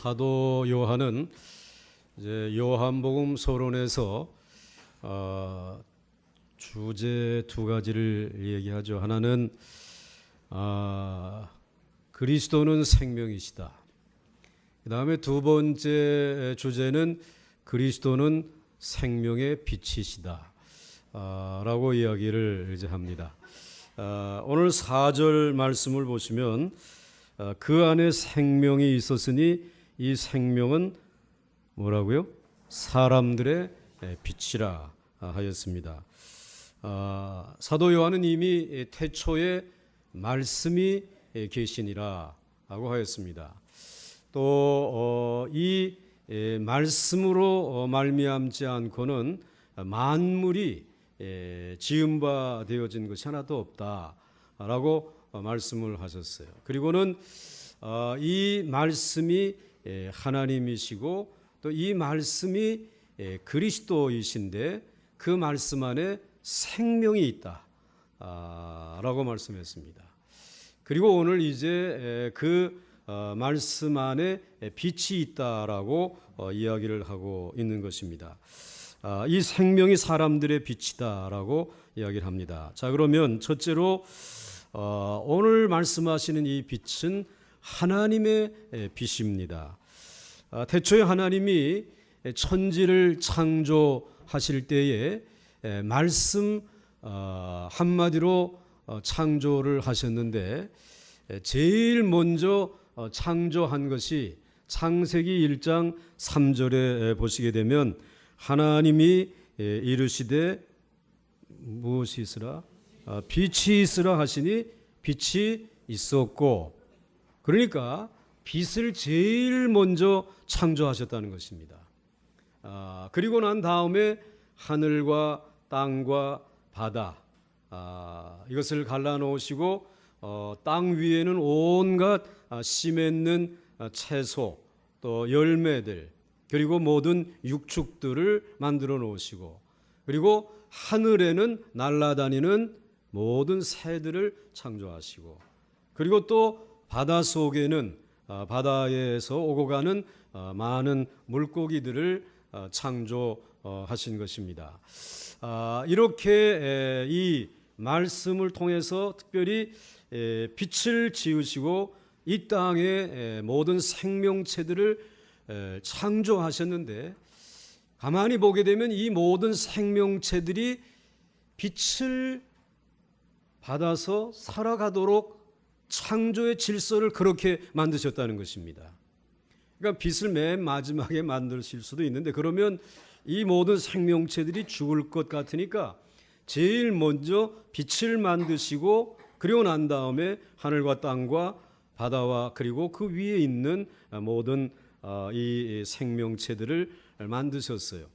사도 요한은 이제 요한복음 서론에서 주제 두 가지를 얘기하죠. 하나는 그리스도는 생명이시다. 그 다음에 두 번째 주제는 그리스도는 생명의 빛이시다 라고 이야기를 이제 합니다. 오늘 4절 말씀을 보시면 그 안에 생명이 있었으니 이 생명은 뭐라고요? 사람들의 빛이라 하였습니다. 사도 요한은 이미 태초에 말씀이 계시니라 하고 하였습니다. 또 이 말씀으로 말미암지 않고는 만물이 지은 바 되어진 것이 하나도 없다라고 말씀을 하셨어요. 그리고는 이 말씀이 하나님이시고 또 이 말씀이 그리스도이신데 그 말씀 안에 생명이 있다라고 말씀했습니다. 그리고 오늘 이제 그 말씀 안에 빛이 있다라고 이야기를 하고 있는 것입니다. 이 생명이 사람들의 빛이다라고 이야기를 합니다. 자, 그러면 첫째로 오늘 말씀하시는 이 빛은 하나님의 빛입니다. 태초에 하나님이 천지를 창조하실 때에 말씀 한마디로 창조를 하셨는데 제일 먼저 창조한 것이 창세기 1장 3절에 보시게 되면 하나님이 이르시되 무엇이 있으라? 빛이 있으라 하시니 빛이 있었고, 그러니까 빛을 제일 먼저 창조하셨다는 것입니다. 그리고 난 다음에 하늘과 땅과 바다 이것을 갈라놓으시고 땅 위에는 온갖 씨 맺는 채소 또 열매들 그리고 모든 육축들을 만들어 놓으시고, 그리고 하늘에는 날아다니는 모든 새들을 창조하시고, 그리고 또 바다 속에는 바다에서 오고 가는 많은 물고기들을 창조하신 것입니다. 이렇게 이 말씀을 통해서 특별히 빛을 지으시고 이 땅의 모든 생명체들을 창조하셨는데, 가만히 보게 되면 이 모든 생명체들이 빛을 받아서 살아가도록 창조의 질서를 그렇게 만드셨다는 것입니다. 그러니까 빛을 맨 마지막에 만드실 수도 있는데, 그러면 이 모든 생명체들이 죽을 것 같으니까 제일 먼저 빛을 만드시고, 그리고 난 다음에 하늘과 땅과 바다와 그리고 그 위에 있는 모든 이 생명체들을 만드셨어요.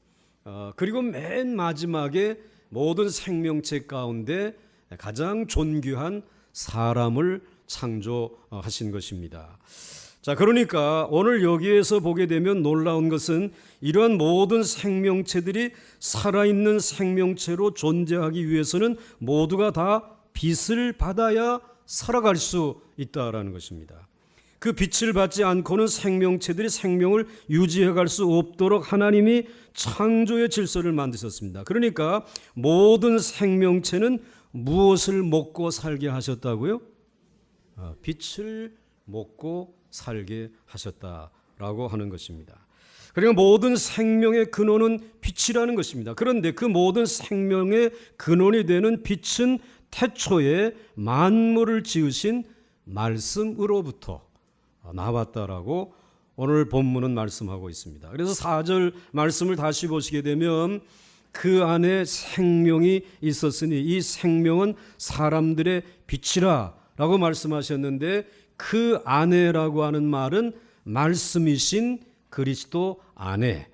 그리고 맨 마지막에 모든 생명체 가운데 가장 존귀한 사람을 창조하신 것입니다. 자, 그러니까 오늘 여기에서 보게 되면 놀라운 것은 이러한 모든 생명체들이 살아있는 생명체로 존재하기 위해서는 모두가 다 빛을 받아야 살아갈 수 있다라는 것입니다. 그 빛을 받지 않고는 생명체들이 생명을 유지해 갈 수 없도록 하나님이 창조의 질서를 만드셨습니다. 그러니까 모든 생명체는 무엇을 먹고 살게 하셨다고요? 빛을 먹고 살게 하셨다라고 하는 것입니다. 그러니까 모든 생명의 근원은 빛이라는 것입니다. 그런데 그 모든 생명의 근원이 되는 빛은 태초에 만물을 지으신 말씀으로부터 나왔다라고 오늘 본문은 말씀하고 있습니다. 그래서 4절 말씀을 다시 보시게 되면 그 안에 생명이 있었으니 이 생명은 사람들의 빛이라 라고 말씀하셨는데, 그 안에라고 하는 말은 말씀이신 그리스도 안에,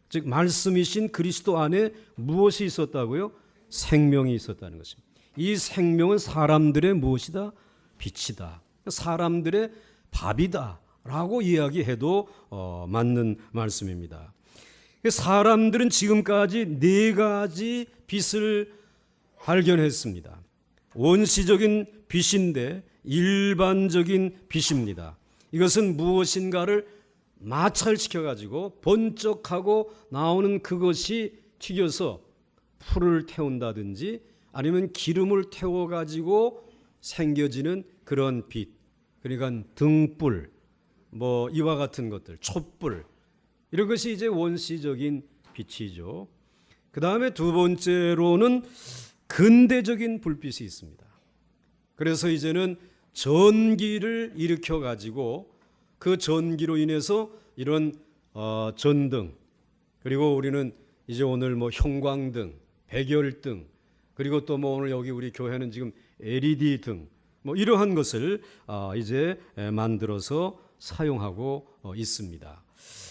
즉 말씀이신 그리스도 안에 무엇이 있었다고요? 생명이 있었다는 것입니다. 이 생명은 사람들의 무엇이다? 빛이다. 사람들의 밥이다 라고 이야기해도 맞는 말씀입니다. 사람들은 지금까지 네 가지 빛을 발견했습니다. 원시적인 빛인데 일반적인 빛입니다. 이것은 무엇인가를 마찰시켜 가지고 번쩍하고 나오는 그것이 튀겨서 풀을 태운다든지 아니면 기름을 태워 가지고 생겨지는 그런 빛, 그러니까 등불, 뭐 이와 같은 것들, 촛불, 이런 것이 이제 원시적인 빛이죠. 그 다음에 두 번째로는 근대적인 불빛이 있습니다. 그래서 이제는 전기를 일으켜 가지고 그 전기로 인해서 이런 전등, 그리고 우리는 이제 오늘 뭐 형광등, 백열등, 그리고 또 뭐 오늘 여기 우리 교회는 지금 LED 등, 뭐 이러한 것을 이제 만들어서 사용하고 있습니다.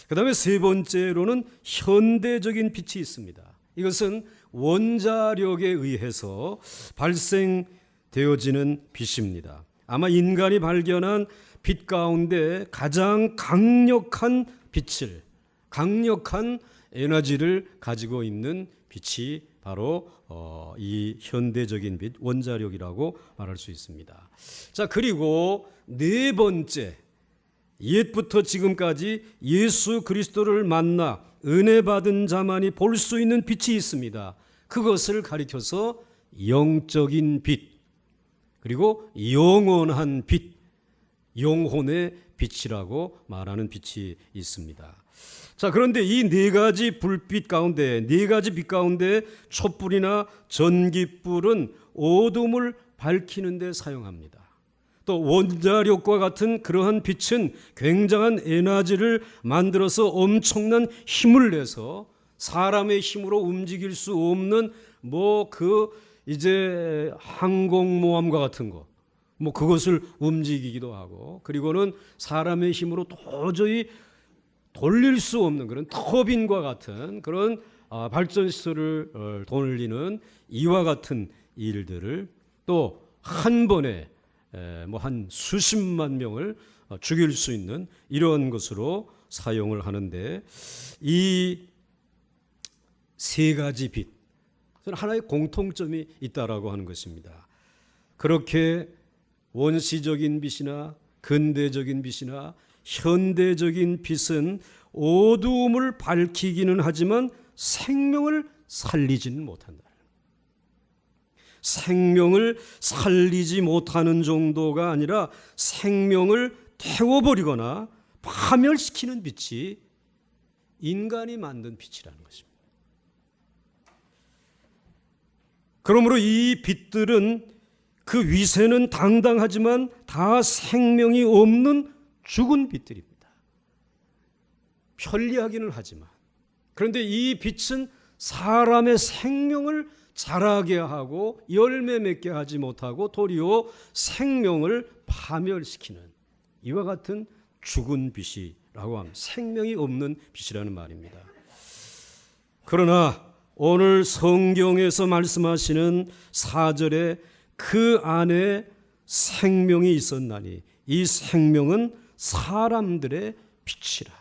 그 다음에 세 번째로는 현대적인 빛이 있습니다. 이것은 원자력에 의해서 발생되어지는 빛입니다. 아마 인간이 발견한 빛 가운데 가장 강력한 빛을, 강력한 에너지를 가지고 있는 빛이 바로 이 현대적인 빛, 원자력이라고 말할 수 있습니다. 자, 그리고 네 번째, 옛부터 지금까지 예수 그리스도를 만나 은혜 받은 자만이 볼 수 있는 빛이 있습니다. 그것을 가리켜서 영적인 빛, 그리고 영원한 빛, 영혼의 빛이라고 말하는 빛이 있습니다. 자, 그런데 이 네 가지 불빛 가운데, 네 가지 빛 가운데 촛불이나 전기불은 어둠을 밝히는 데 사용합니다. 또 원자력과 같은 그러한 빛은 굉장한 에너지를 만들어서 엄청난 힘을 내서 사람의 힘으로 움직일 수 없는 뭐 그 이제 항공모함과 같은 거, 뭐 그것을 움직이기도 하고, 그리고는 사람의 힘으로 도저히 돌릴 수 없는 그런 터빈과 같은 그런 발전시설을 돌리는 이와 같은 일들을 또 한 번에 뭐 한 수십만 명을 죽일 수 있는 이런 것으로 사용을 하는데, 이 세 가지 빛, 하나의 공통점이 있다라고 하는 것입니다. 그렇게 원시적인 빛이나 근대적인 빛이나 현대적인 빛은 어두움을 밝히기는 하지만 생명을 살리지는 못한다. 생명을 살리지 못하는 정도가 아니라 생명을 태워버리거나 파멸시키는 빛이 인간이 만든 빛이라는 것입니다. 그러므로 이 빛들은 그 위세는 당당하지만 다 생명이 없는 죽은 빛들입니다. 편리하기는 하지만, 그런데 이 빛은 사람의 생명을 자라게 하고 열매 맺게 하지 못하고 도리어 생명을 파멸시키는 이와 같은 죽은 빛이라고 합니다. 생명이 없는 빛이라는 말입니다. 그러나 오늘 성경에서 말씀하시는 4절에 그 안에 생명이 있었나니 이 생명은 사람들의 빛이라.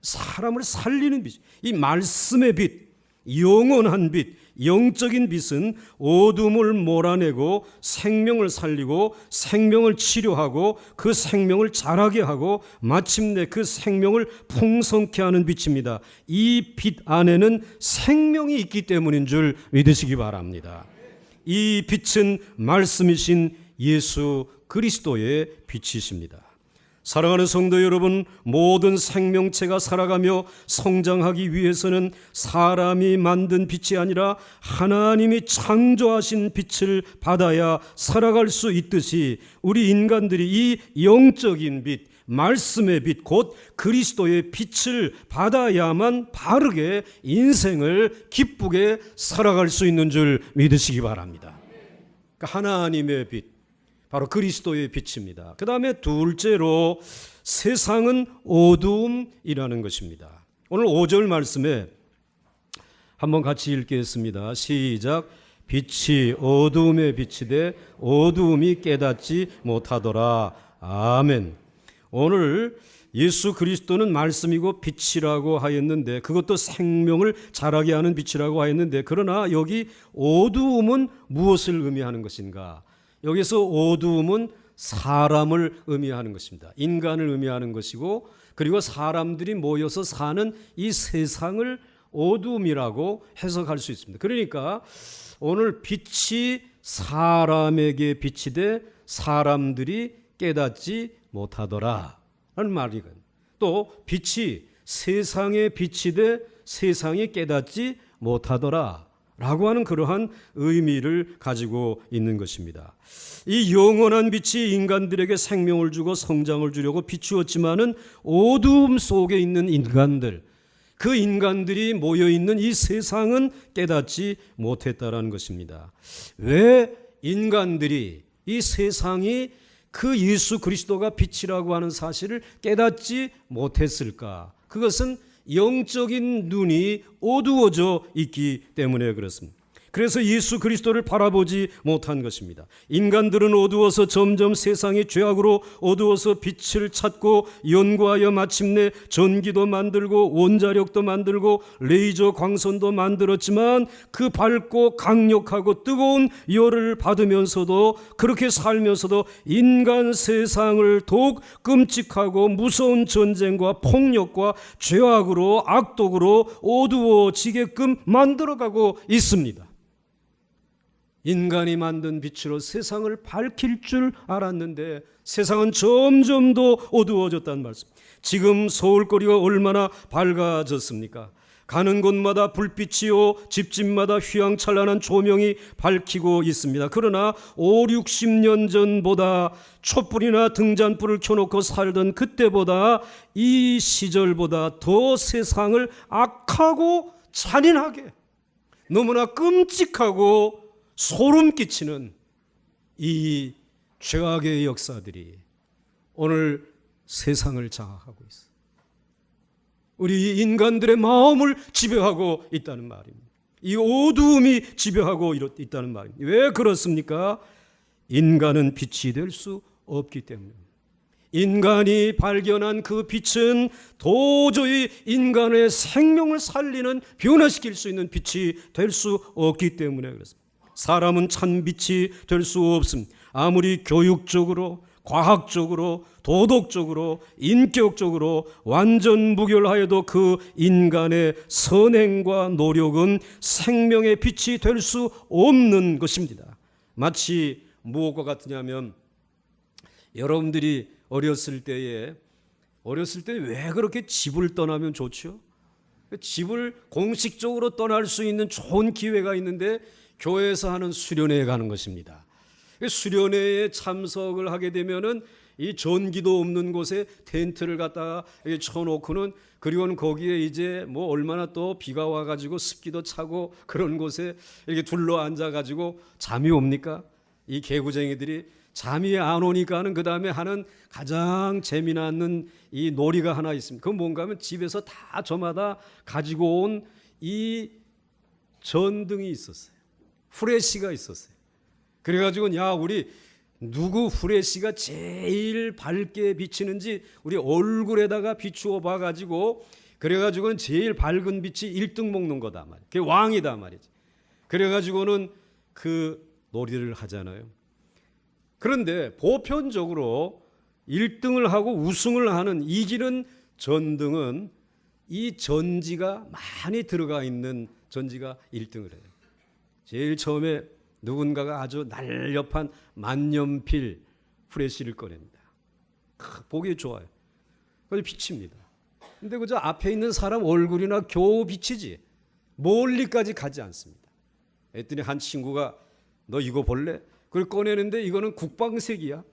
사람을 살리는 빛, 이 말씀의 빛, 영원한 빛, 영적인 빛은 어둠을 몰아내고 생명을 살리고 생명을 치료하고 그 생명을 자라게 하고 마침내 그 생명을 풍성케 하는 빛입니다. 이 빛 안에는 생명이 있기 때문인 줄 믿으시기 바랍니다. 이 빛은 말씀이신 예수 그리스도의 빛이십니다. 사랑하는 성도 여러분, 모든 생명체가 살아가며 성장하기 위해서는 사람이 만든 빛이 아니라 하나님이 창조하신 빛을 받아야 살아갈 수 있듯이 우리 인간들이 이 영적인 빛, 말씀의 빛, 곧 그리스도의 빛을 받아야만 바르게 인생을 기쁘게 살아갈 수 있는 줄 믿으시기 바랍니다. 그러니까 하나님의 빛, 바로 그리스도의 빛입니다. 그 다음에 둘째로 세상은 어두움이라는 것입니다. 오늘 5절 말씀에 한번 같이 읽겠습니다. 시작. 빛이 어두움에 비치되 어두움이 깨닫지 못하더라. 아멘. 오늘 예수 그리스도는 말씀이고 빛이라고 하였는데, 그것도 생명을 자라게 하는 빛이라고 하였는데, 그러나 여기 어두움은 무엇을 의미하는 것인가? 여기서 어두움은 사람을 의미하는 것입니다. 인간을 의미하는 것이고, 그리고 사람들이 모여서 사는 이 세상을 어둠이라고 해석할 수 있습니다. 그러니까 오늘 빛이 사람에게 비치되 사람들이 깨닫지 못하더라 라는 말이거든요. 또 빛이 세상에 비치되 세상이 깨닫지 못하더라 라고 하는 그러한 의미를 가지고 있는 것입니다. 이 영원한 빛이 인간들에게 생명을 주고 성장을 주려고 비추었지만은 어두움 속에 있는 인간들, 그 인간들이 모여있는 이 세상은 깨닫지 못했다라는 것입니다. 왜 인간들이 이 세상이 그 예수 그리스도가 빛이라고 하는 사실을 깨닫지 못했을까? 그것은 영적인 눈이 어두워져 있기 때문에 그렇습니다. 그래서 예수 그리스도를 바라보지 못한 것입니다. 인간들은 어두워서 점점 세상이 죄악으로 어두워서 빛을 찾고 연구하여 마침내 전기도 만들고 원자력도 만들고 레이저 광선도 만들었지만 그 밝고 강력하고 뜨거운 열을 받으면서도 그렇게 살면서도 인간 세상을 더욱 끔찍하고 무서운 전쟁과 폭력과 죄악으로 악독으로 어두워지게끔 만들어가고 있습니다. 인간이 만든 빛으로 세상을 밝힐 줄 알았는데 세상은 점점 더 어두워졌다는 말씀. 지금 서울거리가 얼마나 밝아졌습니까? 가는 곳마다 불빛이요 집집마다 휘황찬란한 조명이 밝히고 있습니다. 그러나 5, 60년 전보다 촛불이나 등잔불을 켜놓고 살던 그때보다 이 시절보다 더 세상을 악하고 잔인하게 너무나 끔찍하고 소름 끼치는 이 죄악의 역사들이 오늘 세상을 장악하고 있어요. 우리 인간들의 마음을 지배하고 있다는 말입니다. 이 어두움이 지배하고 있다는 말입니다. 왜 그렇습니까? 인간은 빛이 될 수 없기 때문입니다. 인간이 발견한 그 빛은 도저히 인간의 생명을 살리는 변화시킬 수 있는 빛이 될 수 없기 때문에 그렇습니다. 사람은 참 빛이 될 수 없습니다. 아무리 교육적으로, 과학적으로, 도덕적으로, 인격적으로 완전 무결하여도 그 인간의 선행과 노력은 생명의 빛이 될 수 없는 것입니다. 마치 무엇과 같으냐면 여러분들이 어렸을 때 왜 그렇게 집을 떠나면 좋죠? 집을 공식적으로 떠날 수 있는 좋은 기회가 있는데 교회에서 하는 수련회에 가는 것입니다. 수련회에 참석을 하게 되면은 이 전기도 없는 곳에 텐트를 갖다가 쳐놓고는 그리고는 거기에 이제 뭐 얼마나 또 비가 와가지고 습기도 차고 그런 곳에 이렇게 둘러 앉아가지고 잠이 옵니까? 이 개구쟁이들이 잠이 안 오니까는 그 다음에 하는 가장 재미나는 이 놀이가 하나 있습니다. 그건 뭔가 하면 집에서 다 저마다 가지고 온 이 전등이 있었어요. 후레쉬가 있었어요. 그래가지고 야 우리 누구 후레쉬가 제일 밝게 비치는지 우리 얼굴에다가 비추어 봐가지고 그래가지고는 제일 밝은 빛이 1등 먹는 거다 말이야. 그게 왕이다 말이지. 그래가지고는 그 놀이를 하잖아요. 그런데 보편적으로 1등을 하고 우승을 하는 이기는 전등은 이 전지가 많이 들어가 있는 전지가 1등을 해요. 제일 처음에 누군가가 아주 날렵한 만년필 후레쉬를 꺼냅니다. 보기 좋아요. 그래서 비칩니다. 근데 그저 앞에 있는 사람 얼굴이나 겨우 비치지 멀리까지 가지 않습니다. 했더니 한 친구가 너 이거 볼래? 그걸 꺼내는데 이거는 국방색이야.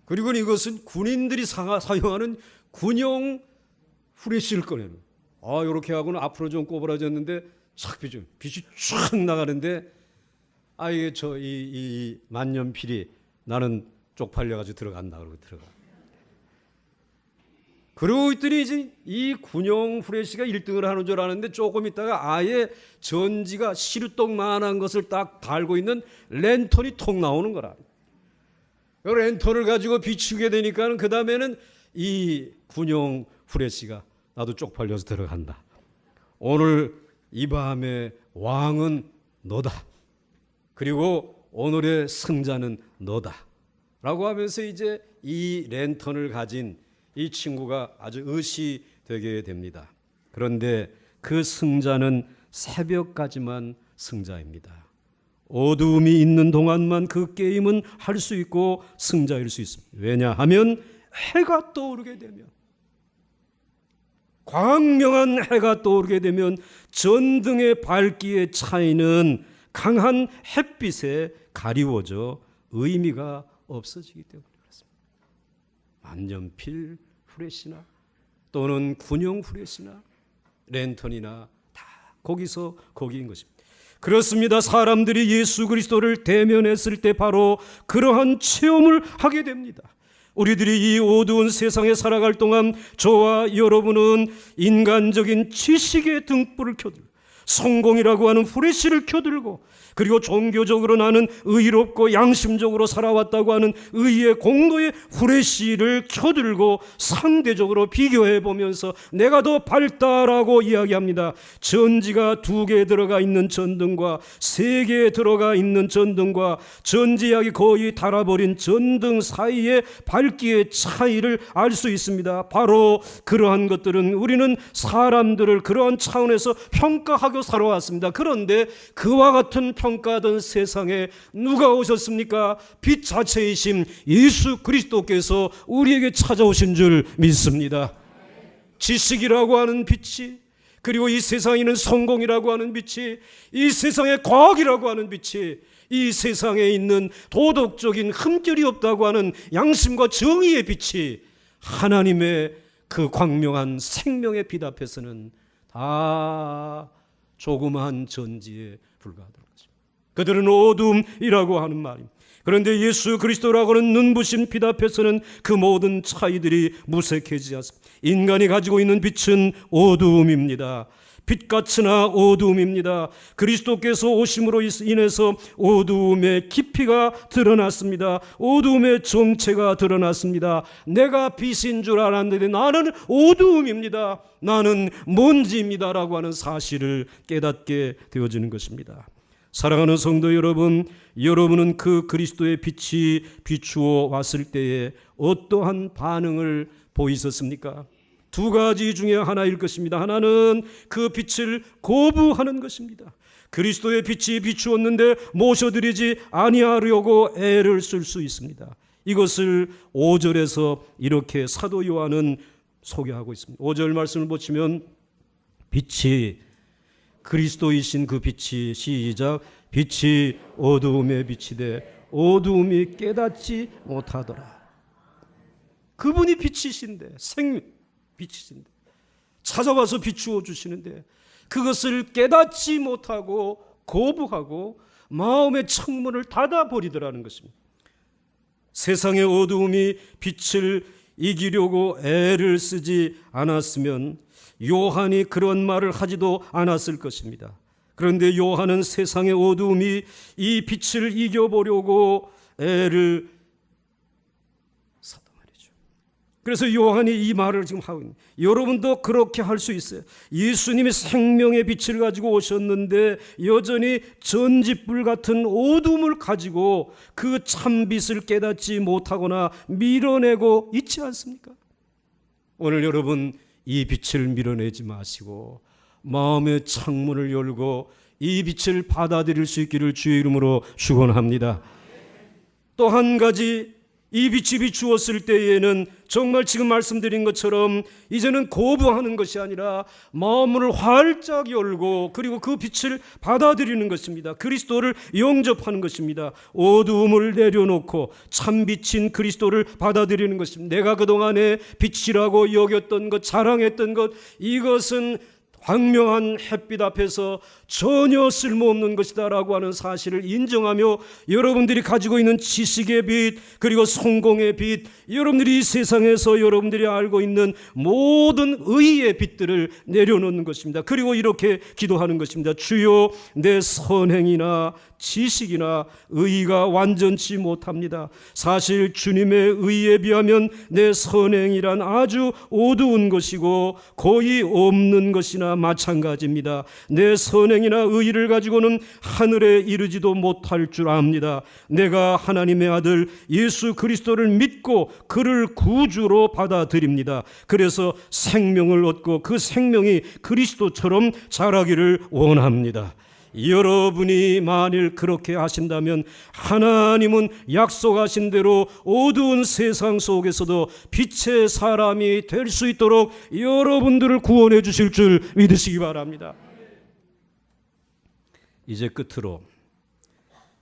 그리고 이것은 군인들이 사용하는 군용 후레쉬를 꺼내는. 이렇게 하고는 앞으로 좀 꼬부라졌는데 착 빛이 쫙 나가는데 이게 이 만년필이 나는 쪽팔려가지고 들어간다 그러고 들어가. 그러고 있더니 이제 이 군용 후레쉬가 1등을 하는 줄 아는데 조금 있다가 아예 전지가 시루떡만한 것을 딱 달고 있는 랜턴이 톡 나오는 거라. 그 랜턴을 가지고 비추게 되니까 그 다음에는 이 군용 후레쉬가 나도 쪽팔려서 들어간다. 오늘 이 밤의 왕은 너다. 그리고 오늘의 승자는 너다. 라고 하면서 이제 이 랜턴을 가진 이 친구가 아주 의시되게 됩니다. 그런데 그 승자는 새벽까지만 승자입니다. 어두움이 있는 동안만 그 게임은 할 수 있고 승자일 수 있습니다. 왜냐하면 해가 떠오르게 되면, 광명한 해가 떠오르게 되면 전등의 밝기의 차이는 강한 햇빛에 가리워져 의미가 없어지기 때문에 그렇습니다. 만년필 후레쉬나 또는 군용 후레쉬나 랜턴이나 다 거기서 거기인 것입니다. 그렇습니다. 사람들이 예수 그리스도를 대면했을 때 바로 그러한 체험을 하게 됩니다. 우리들이 이 어두운 세상에 살아갈 동안 저와 여러분은 인간적인 지식의 등불을 켜들고 성공이라고 하는 후레쉬를 켜들고 그리고 종교적으로 나는 의롭고 양심적으로 살아왔다고 하는 의의 공로의 후레쉬를 켜들고 상대적으로 비교해 보면서 내가 더 밝다라고 이야기합니다. 전지가 2개 들어가 있는 전등과 3개 들어가 있는 전등과 전지약이 거의 닳아버린 전등 사이의 밝기의 차이를 알 수 있습니다. 바로 그러한 것들은 우리는 사람들을 그러한 차원에서 평가하고 살아왔습니다. 그런데 그와 같은 평가하던 세상에 누가 오셨습니까? 빛 자체이신 예수 그리스도께서 우리에게 찾아오신 줄 믿습니다. 지식이라고 하는 빛이, 그리고 이 세상에는 성공이라고 하는 빛이, 이 세상의 과학이라고 하는 빛이, 이 세상에 있는 도덕적인 흠결이 없다고 하는 양심과 정의의 빛이 하나님의 그 광명한 생명의 빛 앞에서는 다 조그마한 전지에 불과하더라. 그들은 어둠이라고 하는 말입니다. 그런데 예수 그리스도라고 하는 눈부신 빛 앞에서는 그 모든 차이들이 무색해지지 않습니다. 인간이 가지고 있는 빛은 어두움입니다. 빛같으나 어두움입니다. 그리스도께서 오심으로 인해서 어두움의 깊이가 드러났습니다. 어두움의 정체가 드러났습니다. 내가 빛인 줄 알았는데 나는 어두움입니다. 나는 먼지입니다라고 하는 사실을 깨닫게 되어지는 것입니다. 사랑하는 성도 여러분, 여러분은 그 그리스도의 빛이 비추어 왔을 때에 어떠한 반응을 보이셨습니까? 2가지 중에 하나일 것입니다. 하나는 그 빛을 거부하는 것입니다. 그리스도의 빛이 비추었는데 모셔드리지 아니하려고 애를 쓸 수 있습니다. 이것을 5절에서 이렇게 사도 요한은 소개하고 있습니다. 5절 말씀을 보시면 빛이 그리스도이신 그 빛이 시작 빛이 어두움에 비치되 어두움이 깨닫지 못하더라. 그분이 빛이신데 빛이신데 찾아와서 비추어 주시는데 그것을 깨닫지 못하고 거부하고 마음의 창문을 닫아버리더라는 것입니다. 세상의 어두움이 빛을 이기려고 애를 쓰지 않았으면 요한이 그런 말을 하지도 않았을 것입니다. 그런데 요한은 세상의 어두움이 이 빛을 이겨보려고 애를 썼단 말이죠. 그래서 요한이 이 말을 지금 하고 있는, 여러분도 그렇게 할 수 있어요. 예수님이 생명의 빛을 가지고 오셨는데 여전히 전지불 같은 어두움을 가지고 그 참빛을 깨닫지 못하거나 밀어내고 있지 않습니까? 오늘 여러분 이 빛을 밀어내지 마시고 마음의 창문을 열고 이 빛을 받아들일 수 있기를 주의 이름으로 축원합니다. 또 한 가지, 이 빛이 비추었을 때에는 정말 지금 말씀드린 것처럼 이제는 거부하는 것이 아니라 마음을 활짝 열고 그리고 그 빛을 받아들이는 것입니다. 그리스도를 영접하는 것입니다. 어두움을 내려놓고 참빛인 그리스도를 받아들이는 것입니다. 내가 그동안에 빛이라고 여겼던 것, 자랑했던 것, 이것은 광명한 햇빛 앞에서 전혀 쓸모없는 것이다라고 하는 사실을 인정하며 여러분들이 가지고 있는 지식의 빛, 그리고 성공의 빛, 여러분들이 이 세상에서 여러분들이 알고 있는 모든 의의 빛들을 내려놓는 것입니다. 그리고 이렇게 기도하는 것입니다. 주여, 내 선행이나 지식이나 의가 완전치 못합니다. 사실 주님의 의에 비하면 내 선행이란 아주 어두운 것이고 거의 없는 것이나 것이나 마찬가지입니다. 내 선행이나 의의를 가지고는 하늘에 이르지도 못할 줄 압니다. 내가 하나님의 아들 예수 그리스도를 믿고 그를 구주로 받아들입니다. 그래서 생명을 얻고 그 생명이 그리스도처럼 자라기를 원합니다. 여러분이 만일 그렇게 하신다면 하나님은 약속하신 대로 어두운 세상 속에서도 빛의 사람이 될 수 있도록 여러분들을 구원해 주실 줄 믿으시기 바랍니다. 이제 끝으로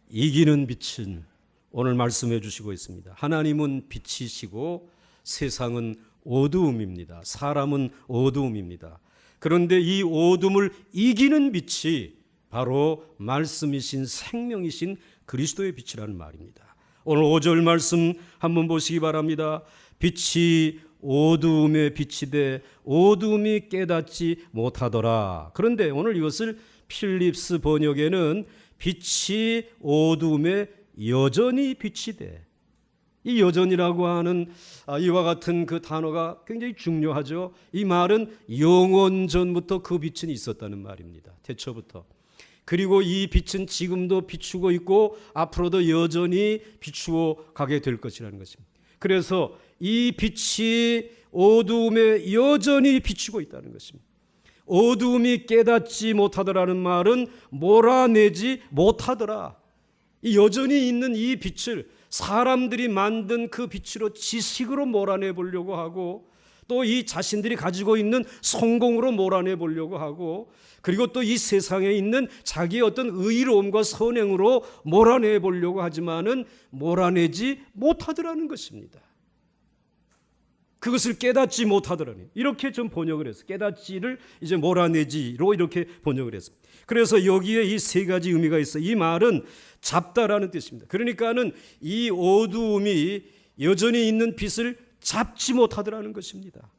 이기는 빛은 오늘 말씀해 주시고 있습니다. 하나님은 빛이시고 세상은 어두움입니다. 사람은 어두움입니다. 그런데 이 어둠을 이기는 빛이 바로 말씀이신 생명이신 그리스도의 빛이라는 말입니다. 오늘 5절 말씀 한번 보시기 바랍니다. 빛이 어두움에 비치되 어두움이 깨닫지 못하더라. 그런데 오늘 이것을 필립스 번역에는 빛이 어두움에 여전히 비치되, 이 여전이라고 하는 이와 같은 그 단어가 굉장히 중요하죠. 이 말은 영원 전부터 그 빛은 있었다는 말입니다. 태초부터. 그리고 이 빛은 지금도 비추고 있고 앞으로도 여전히 비추어 가게 될 것이라는 것입니다. 그래서 이 빛이 어두움에 여전히 비추고 있다는 것입니다. 어두움이 깨닫지 못하더라는 말은 몰아내지 못하더라. 이 여전히 있는 이 빛을 사람들이 만든 그 빛으로 지식으로 몰아내 보려고 하고, 또 이 자신들이 가지고 있는 성공으로 몰아내 보려고 하고, 그리고 또 이 세상에 있는 자기의 어떤 의로움과 선행으로 몰아내 보려고 하지만은 몰아내지 못하더라는 것입니다. 그것을 깨닫지 못하더라니. 이렇게 좀 번역을 했어요. 깨닫지를 이제 몰아내지로 이렇게 번역을 했습니다. 그래서 여기에 이 세 가지 의미가 있어요. 이 말은 잡다라는 뜻입니다. 그러니까는 이 어두움이 여전히 있는 빛을 잡지 못하더라는 것입니다.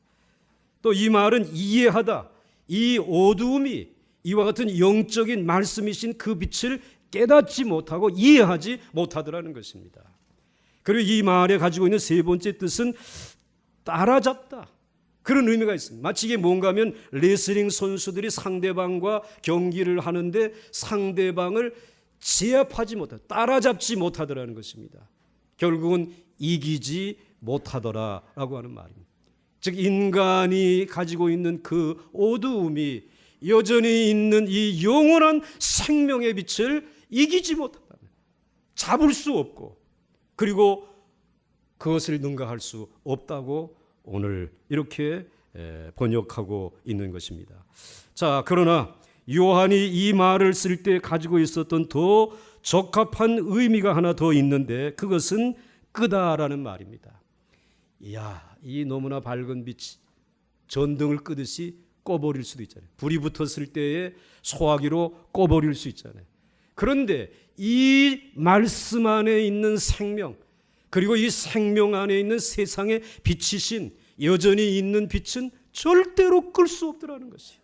또 이 말은 이해하다. 이 어두움이 이와 같은 영적인 말씀이신 그 빛을 깨닫지 못하고 이해하지 못하더라는 것입니다. 그리고 이 말에 가지고 있는 세 번째 뜻은 따라잡다. 그런 의미가 있습니다. 마치 이게 뭔가 하면 레슬링 선수들이 상대방과 경기를 하는데 상대방을 제압하지 못하다, 따라잡지 못하더라는 것입니다. 결국은 이기지 못하더라라고 하는 말입니다. 즉 인간이 가지고 있는 그 어두움이 여전히 있는 이 영원한 생명의 빛을 이기지 못한다. 잡을 수 없고, 그리고 그것을 능가할 수 없다고 오늘 이렇게 번역하고 있는 것입니다. 자, 그러나 요한이 이 말을 쓸 때 가지고 있었던 더 적합한 의미가 하나 더 있는데 그것은 끄다라는 말입니다. 이야, 이 너무나 밝은 빛이 전등을 끄듯이 꺼버릴 수도 있잖아요. 불이 붙었을 때에 소화기로 꺼버릴 수 있잖아요. 그런데 이 말씀 안에 있는 생명, 그리고 이 생명 안에 있는 세상의 빛이신 여전히 있는 빛은 절대로 끌 수 없더라는 것이에요.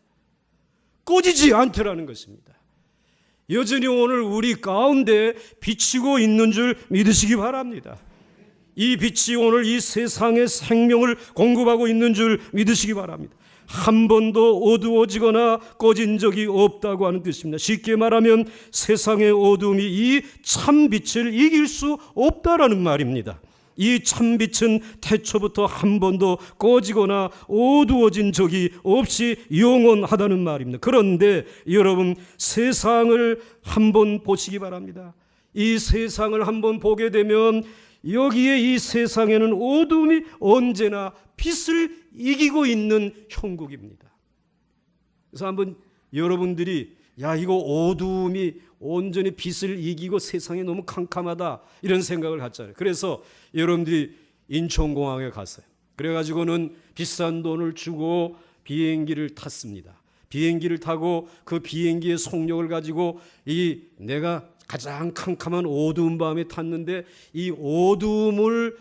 꺼지지 않더라는 것입니다. 여전히 오늘 우리 가운데 비치고 있는 줄 믿으시기 바랍니다. 이 빛이 오늘 이 세상의 생명을 공급하고 있는 줄 믿으시기 바랍니다. 한 번도 어두워지거나 꺼진 적이 없다고 하는 뜻입니다. 쉽게 말하면 세상의 어두움이 이 참빛을 이길 수 없다라는 말입니다. 이 참빛은 태초부터 한 번도 꺼지거나 어두워진 적이 없이 영원하다는 말입니다. 그런데 여러분, 세상을 한번 보시기 바랍니다. 이 세상을 한번 보게 되면 여기에 이 세상에는 어두움이 언제나 빛을 이기고 있는 형국입니다. 그래서 한번 여러분들이 이거 어두움이 온전히 빛을 이기고 세상이 너무 캄캄하다 이런 생각을 갖잖아요. 그래서 여러분들이 인천공항에 갔어요. 그래가지고는 비싼 돈을 주고 비행기를 탔습니다. 비행기를 타고 그 비행기의 속력을 가지고 내가 가장 캄캄한 어두운 밤에 탔는데 이 어두움을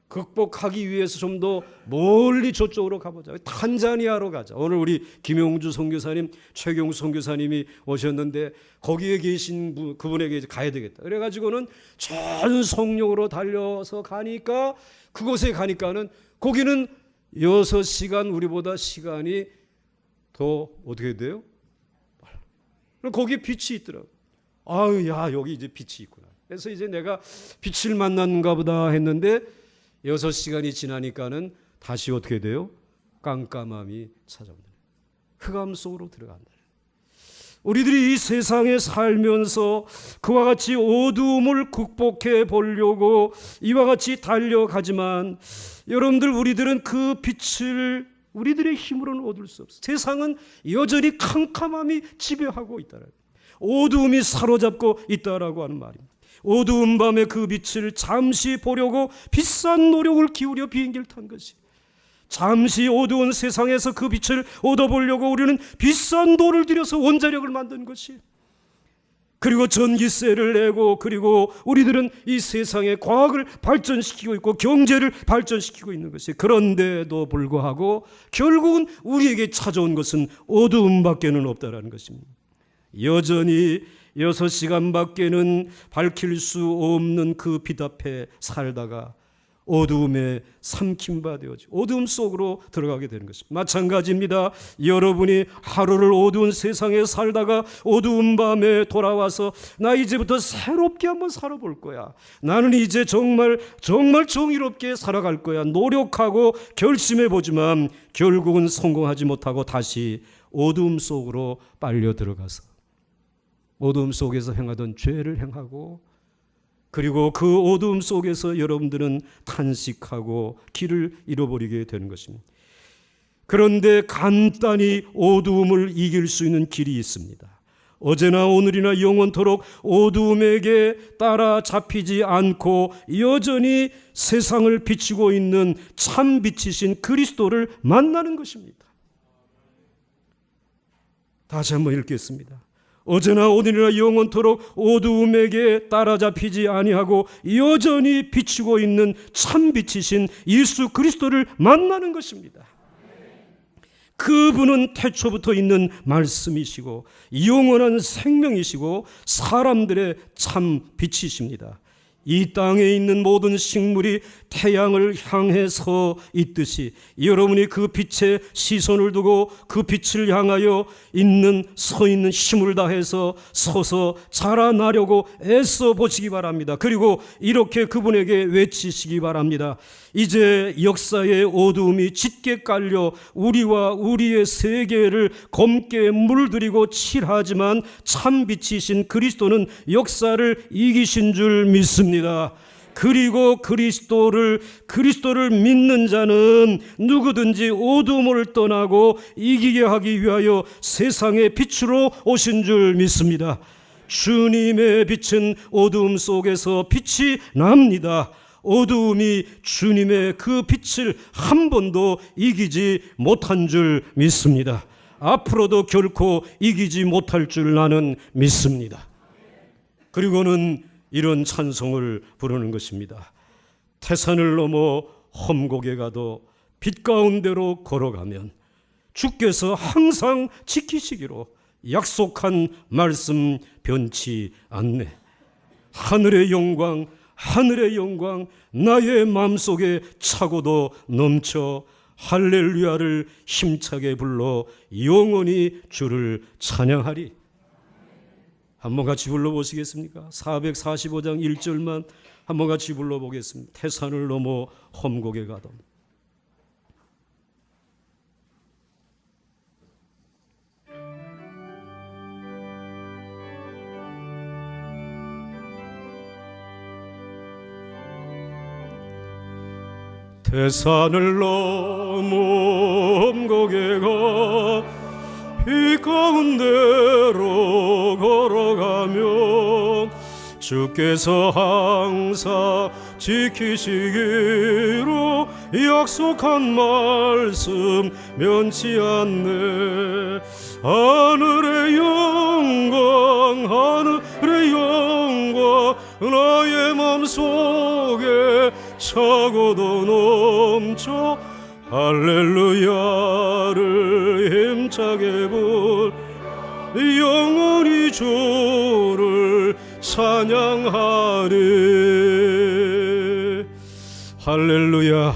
극복하기 위해서 좀 더 멀리 저쪽으로 가보자. 탄자니아로 가자. 오늘 우리 김용주 선교사님, 최경수 선교사님이 오셨는데 거기에 계신 그분에게 가야 되겠다. 그래가지고는 전 속력으로 달려서 가니까 그곳에 가니까는 거기는 6시간 우리보다 시간이 더 어떻게 돼요? 거기에 빛이 있더라고요. 아유, 야, 여기 이제 빛이 있구나. 그래서 이제 내가 빛을 만났는가 보다 했는데 6시간이 지나니까는 다시 어떻게 돼요? 깜깜함이 찾아온다. 흑암 속으로 들어간다. 우리들이 이 세상에 살면서 그와 같이 어두움을 극복해 보려고 이와 같이 달려가지만 여러분들, 우리들은 그 빛을 우리들의 힘으로는 얻을 수 없어요. 세상은 여전히 캄캄함이 지배하고 있다는, 어두움이 사로잡고 있다라고 하는 말입니다. 어두운 밤에 그 빛을 잠시 보려고 비싼 노력을 기울여 비행기를 탄 것이, 잠시 어두운 세상에서 그 빛을 얻어보려고 우리는 비싼 돈을 들여서 원자력을 만든 것이, 그리고 전기세를 내고, 그리고 우리들은 이 세상의 과학을 발전시키고 있고 경제를 발전시키고 있는 것이, 그런데도 불구하고 결국은 우리에게 찾아온 것은 어두움밖에는 없다라는 것입니다. 여전히 6시간밖에는 밝힐 수 없는 그 빛 앞에 살다가 어두움에 삼킨 바 되어지 어두움 속으로 들어가게 되는 것입니다. 마찬가지입니다. 여러분이 하루를 어두운 세상에 살다가 어두운 밤에 돌아와서 나 이제부터 새롭게 한번 살아볼 거야, 나는 이제 정말 정의롭게 살아갈 거야 노력하고 결심해 보지만 결국은 성공하지 못하고 다시 어두움 속으로 빨려 들어가서 어두움 속에서 행하던 죄를 행하고, 그리고 그 어두움 속에서 여러분들은 탄식하고 길을 잃어버리게 되는 것입니다. 그런데 간단히 어두움을 이길 수 있는 길이 있습니다. 어제나 오늘이나 영원토록 어두움에게 따라잡히지 않고 여전히 세상을 비추고 있는 참 빛이신 그리스도를 만나는 것입니다. 다시 한번 읽겠습니다. 어제나 오늘이나 영원토록 어두움에게 따라잡히지 아니하고 여전히 비추고 있는 참 빛이신 예수 그리스도를 만나는 것입니다. 그분은 태초부터 있는 말씀이시고 영원한 생명이시고 사람들의 참 빛이십니다. 이 땅에 있는 모든 식물이 태양을 향해 서 있듯이 여러분이 그 빛에 시선을 두고 그 빛을 향하여 서 있는 힘을 다해서 서서 자라나려고 애써 보시기 바랍니다. 그리고 이렇게 그분에게 외치시기 바랍니다. 이제 역사의 어두움이 짙게 깔려 우리와 우리의 세계를 검게 물들이고 칠하지만 참 빛이신 그리스도는 역사를 이기신 줄 믿습니다. 그리고 그리스도를 믿는 자는 누구든지 어두움을 떠나고 이기게 하기 위하여 세상의 빛으로 오신 줄 믿습니다. 주님의 빛은 어두움 속에서 빛이 납니다. 어두움이 주님의 그 빛을 한 번도 이기지 못한 줄 믿습니다. 앞으로도 결코 이기지 못할 줄 나는 믿습니다. 그리고는 이런 찬송을 부르는 것입니다. 태산을 넘어 험곡에 가도 빛 가운데로 걸어가면 주께서 항상 지키시기로 약속한 말씀 변치 않네. 하늘의 영광 나의 마음속에 차고도 넘쳐 할렐루야를 힘차게 불러 영원히 주를 찬양하리. 한번 같이 불러보시겠습니까? 445장 1절만 한번 같이 불러보겠습니다. 태산을 넘어 험곡에 가도. 태산을 넘어 험곡에 가 빛 가운데로 걸어가면 주께서 항상 지키시기로 약속한 말씀 면치 않네. 하늘의 영광 나의 맘속에 차고도 넘쳐 할렐루야를 힘차게 불 영원히 주를 찬양하리. 할렐루야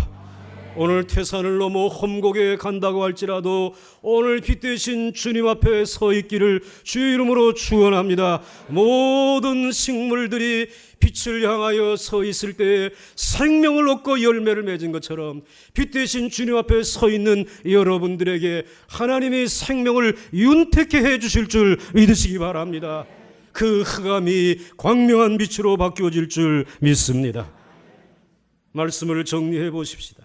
오늘 태산을 넘어 험곡에 간다고 할지라도 오늘 빛 대신 주님 앞에 서 있기를 주의 이름으로 축원합니다. 모든 식물들이 빛을 향하여 서 있을 때에 생명을 얻고 열매를 맺은 것처럼 빛 대신 주님 앞에 서 있는 여러분들에게 하나님이 생명을 윤택케 해 주실 줄 믿으시기 바랍니다. 그 흑암이 광명한 빛으로 바뀌어질 줄 믿습니다. 말씀을 정리해 보십시다.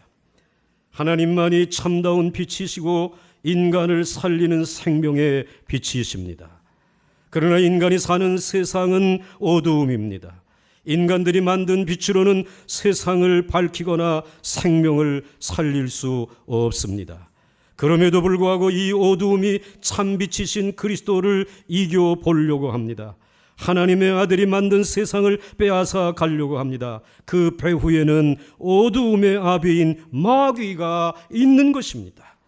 하나님만이 참다운 빛이시고 인간을 살리는 생명의 빛이십니다. 그러나 인간이 사는 세상은 어두움입니다. 인간들이 만든 빛으로는 세상을 밝히거나 생명을 살릴 수 없습니다. 그럼에도 불구하고 이 어두움이 참빛이신 그리스도를 이겨보려고 합니다. 하나님의 아들이 만든 세상을 빼앗아 가려고 합니다. 그 배후에는 어두움의 아비인 마귀가 있는 것입니다.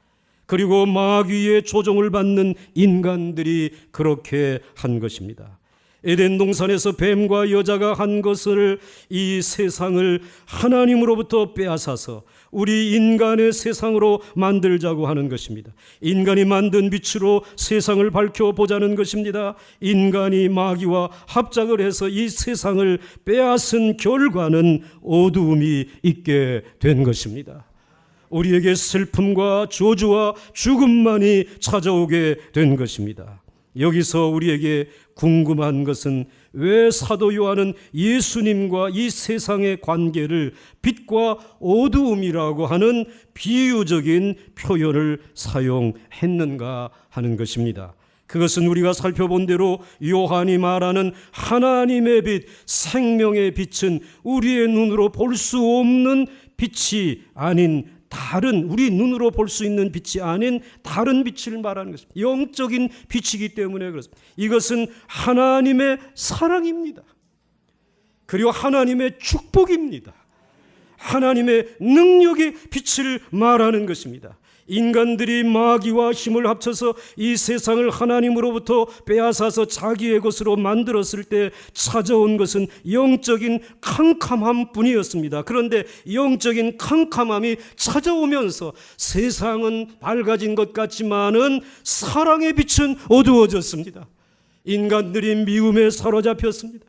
그리고 마귀의 조종을 받는 인간들이 그렇게 한 것입니다. 에덴 동산에서 뱀과 여자가 한 것을 이 세상을 하나님으로부터 빼앗아서 우리 인간의 세상으로 만들자고 하는 것입니다. 인간이 만든 빛으로 세상을 밝혀보자는 것입니다. 인간이 마귀와 합작을 해서 이 세상을 빼앗은 결과는 어두움이 있게 된 것입니다. 우리에게 슬픔과 저주와 죽음만이 찾아오게 된 것입니다. 여기서 우리에게 궁금한 것은 왜 사도 요한은 예수님과 이 세상의 관계를 빛과 어두움이라고 하는 비유적인 표현을 사용했는가 하는 것입니다. 그것은 우리가 살펴본 대로 요한이 말하는 하나님의 빛, 생명의 빛은 우리의 눈으로 볼 수 없는 빛이 아닌 다른, 우리 눈으로 볼 수 있는 빛이 아닌 다른 빛을 말하는 것입니다. 영적인 빛이기 때문에 그렇습니다. 이것은 하나님의 사랑입니다. 그리고 하나님의 축복입니다. 하나님의 능력의 빛을 말하는 것입니다. 인간들이 마귀와 힘을 합쳐서 이 세상을 하나님으로부터 빼앗아서 자기의 것으로 만들었을 때 찾아온 것은 영적인 캄캄함 뿐이었습니다. 그런데 영적인 캄캄함이 찾아오면서 세상은 밝아진 것 같지만은 사랑의 빛은 어두워졌습니다. 인간들이 미움에 사로잡혔습니다.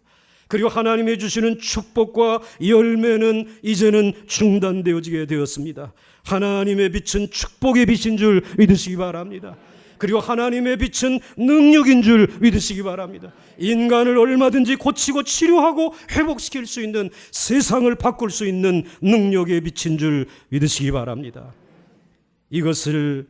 그리고 하나님이 주시는 축복과 열매는 이제는 중단되어지게 되었습니다. 하나님의 빛은 축복의 빛인 줄 믿으시기 바랍니다. 그리고 하나님의 빛은 능력인 줄 믿으시기 바랍니다. 인간을 얼마든지 고치고 치료하고 회복시킬 수 있는, 세상을 바꿀 수 있는 능력의 빛인 줄 믿으시기 바랍니다. 이것을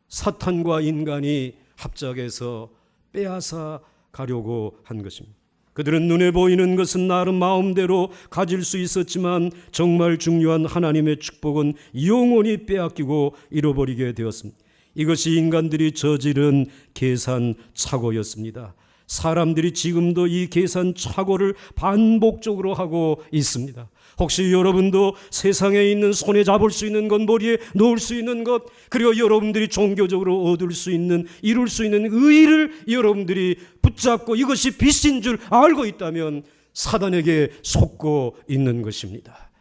사탄과 인간이 합작해서 빼앗아 가려고 한 것입니다. 그들은 눈에 보이는 것은 나름 마음대로 가질 수 있었지만 정말 중요한 하나님의 축복은 영원히 빼앗기고 잃어버리게 되었습니다. 이것이 인간들이 저지른 계산착오였습니다. 사람들이 지금도 이 계산착오를 반복적으로 하고 있습니다. 혹시 여러분도 세상에 있는 손에 잡을 수 있는 것, 머리에 놓을 수 있는 것, 그리고 여러분들이 종교적으로 얻을 수 있는, 이룰 수 있는 의의를 여러분들이 붙잡고 이것이 빛인 줄 알고 있다면 사단에게 속고 있는 것입니다.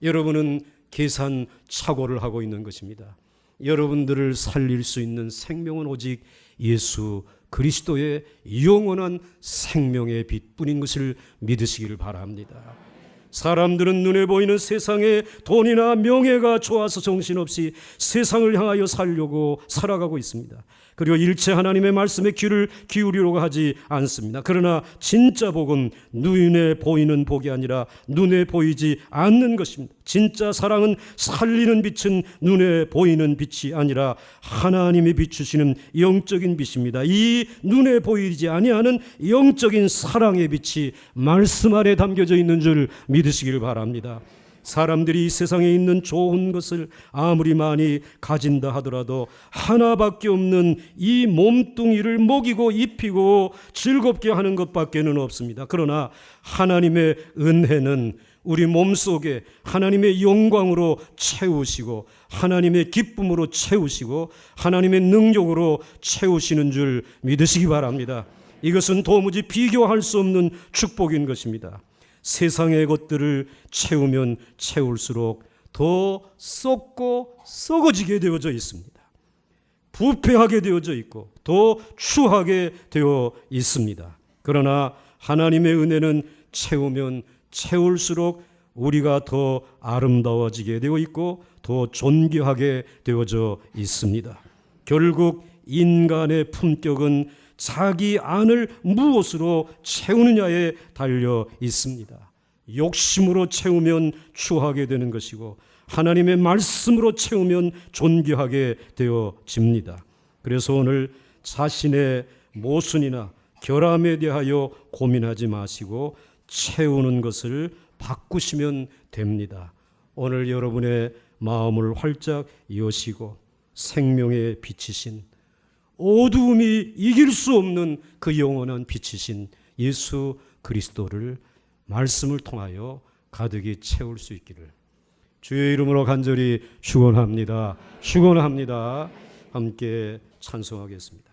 여러분은 계산착오를 하고 있는 것입니다. 여러분들을 살릴 수 있는 생명은 오직 예수 그리스도의 영원한 생명의 빛뿐인 것을 믿으시기를 바랍니다. 사람들은 눈에 보이는 세상에 돈이나 명예가 좋아서 정신없이 세상을 향하여 살려고 살아가고 있습니다. 그리고 일체 하나님의 말씀에 귀를 기울이려고 하지 않습니다. 그러나 진짜 복은 눈에 보이는 복이 아니라 눈에 보이지 않는 것입니다. 진짜 사랑은 살리는 빛은 눈에 보이는 빛이 아니라 하나님이 비추시는 영적인 빛입니다. 이 눈에 보이지 아니하는 영적인 사랑의 빛이 말씀 안에 담겨져 있는 줄 믿으시기를 바랍니다. 사람들이 이 세상에 있는 좋은 것을 아무리 많이 가진다 하더라도 하나밖에 없는 이 몸뚱이를 먹이고 입히고 즐겁게 하는 것밖에는 없습니다. 그러나 하나님의 은혜는 우리 몸속에 하나님의 영광으로 채우시고 하나님의 기쁨으로 채우시고 하나님의 능력으로 채우시는 줄 믿으시기 바랍니다. 이것은 도무지 비교할 수 없는 축복인 것입니다. 세상의 것들을 채우면 채울수록 더 썩고 썩어지게 되어져 있습니다. 부패하게 되어져 있고 더 추하게 되어 있습니다. 그러나 하나님의 은혜는 채우면 채울수록 우리가 더 아름다워지게 되어 있고 더 존귀하게 되어져 있습니다. 결국 인간의 품격은 자기 안을 무엇으로 채우느냐에 달려 있습니다. 욕심으로 채우면 추하게 되는 것이고 하나님의 말씀으로 채우면 존귀하게 되어집니다. 그래서 오늘 자신의 모순이나 결함에 대하여 고민하지 마시고 채우는 것을 바꾸시면 됩니다. 오늘 여러분의 마음을 활짝 여시고 생명의 빛이신, 어두움이 이길 수 없는 그 영원한 빛이신 예수 그리스도를 말씀을 통하여 가득히 채울 수 있기를 주의 이름으로 간절히 축원합니다. 함께 찬송하겠습니다.